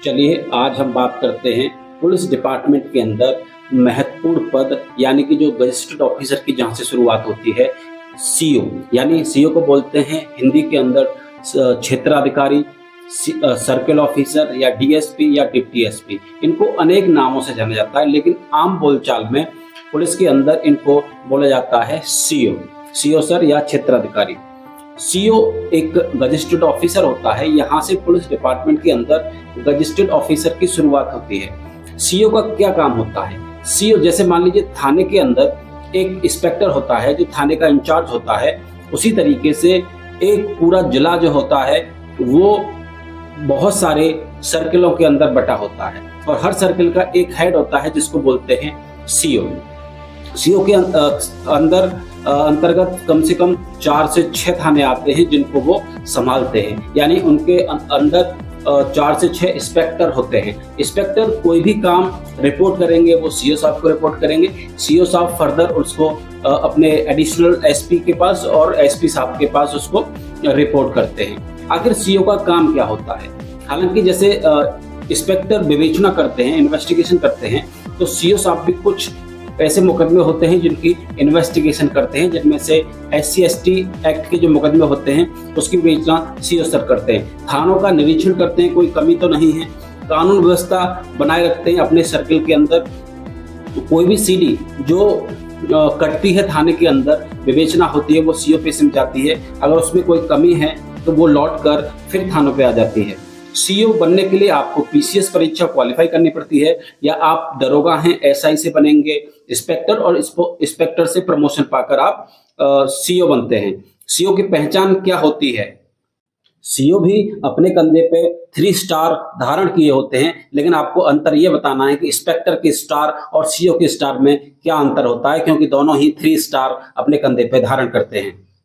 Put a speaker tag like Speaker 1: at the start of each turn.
Speaker 1: चलिए आज हम बात करते हैं पुलिस डिपार्टमेंट के अंदर महत्वपूर्ण पद यानी कि जो गजेटेड ऑफिसर की जहाँ से शुरुआत होती है सीओ, यानी सीओ को बोलते हैं हिंदी के अंदर क्षेत्राधिकारी, सर्किल ऑफिसर या डीएसपी या डिप्टी एसपी। इनको अनेक नामों से जाना जाता है, लेकिन आम बोलचाल में पुलिस के अंदर इनको बोला जाता है सीओ सर या क्षेत्राधिकारी। सीओ एक गजेटेड ऑफिसर होता है। यहाँ से पुलिस डिपार्टमेंट के अंदर गजेटेड ऑफिसर की शुरुआत होती है। सीओ का क्या काम होता है? सीओ जैसे मान लीजिए थाने के अंदर एक इंस्पेक्टर होता है जो थाने का इंचार्ज होता है, उसी तरीके से एक पूरा जिला जो होता है वो बहुत सारे सर्किलों के अंदर बटा होता है और हर सर्किल का एक हेड होता है जिसको बोलते हैं सीओ। सीओ के अंतर्गत कम से कम 4 से 6 थाने आते हैं जिनको वो संभालते हैं, यानी उनके अंदर 4 से 6 इंस्पेक्टर होते हैं। इंस्पेक्टर कोई भी काम रिपोर्ट करेंगे वो सीओ साहब को रिपोर्ट करेंगे। सीओ साहब फर्दर उसको अपने एडिशनल एसपी के पास और एसपी साहब के पास उसको रिपोर्ट करते हैं। आखिर सीओ का काम क्या होता है? हालांकि जैसे इंस्पेक्टर विवेचना करते हैं, इन्वेस्टिगेशन करते हैं, तो सीओ साहब भी कुछ ऐसे मुकदमे होते हैं जिनकी इन्वेस्टिगेशन करते हैं, जिनमें से SC/ST एक्ट के जो मुकदमे होते हैं उसकी विवेचना सीओ सर करते हैं। थानों का निरीक्षण करते हैं, कोई कमी तो नहीं है, कानून व्यवस्था बनाए रखते हैं अपने सर्किल के अंदर। तो कोई भी सीडी जो कटती है थाने के अंदर, विवेचना होती है, वो सीओ पे सिम जाती है। अगर उसमें कोई कमी है तो वो लौट कर फिर थानों पे आ जाती है। सीओ बनने के लिए आपको पीसीएस परीक्षा क्वालिफाई करनी पड़ती है, या आप दरोगा हैं SI से बनेंगे इंस्पेक्टर, और इंस्पेक्टर से प्रमोशन पाकर आप सीओ बनते हैं। सीओ की पहचान क्या होती है? सीओ भी अपने कंधे पे 3 स्टार धारण किए होते हैं, लेकिन आपको अंतर ये बताना है कि इंस्पेक्टर के स्टार और सीओ के स्टार में क्या अंतर होता है, क्योंकि दोनों ही 3 स्टार अपने कंधे पे धारण करते हैं।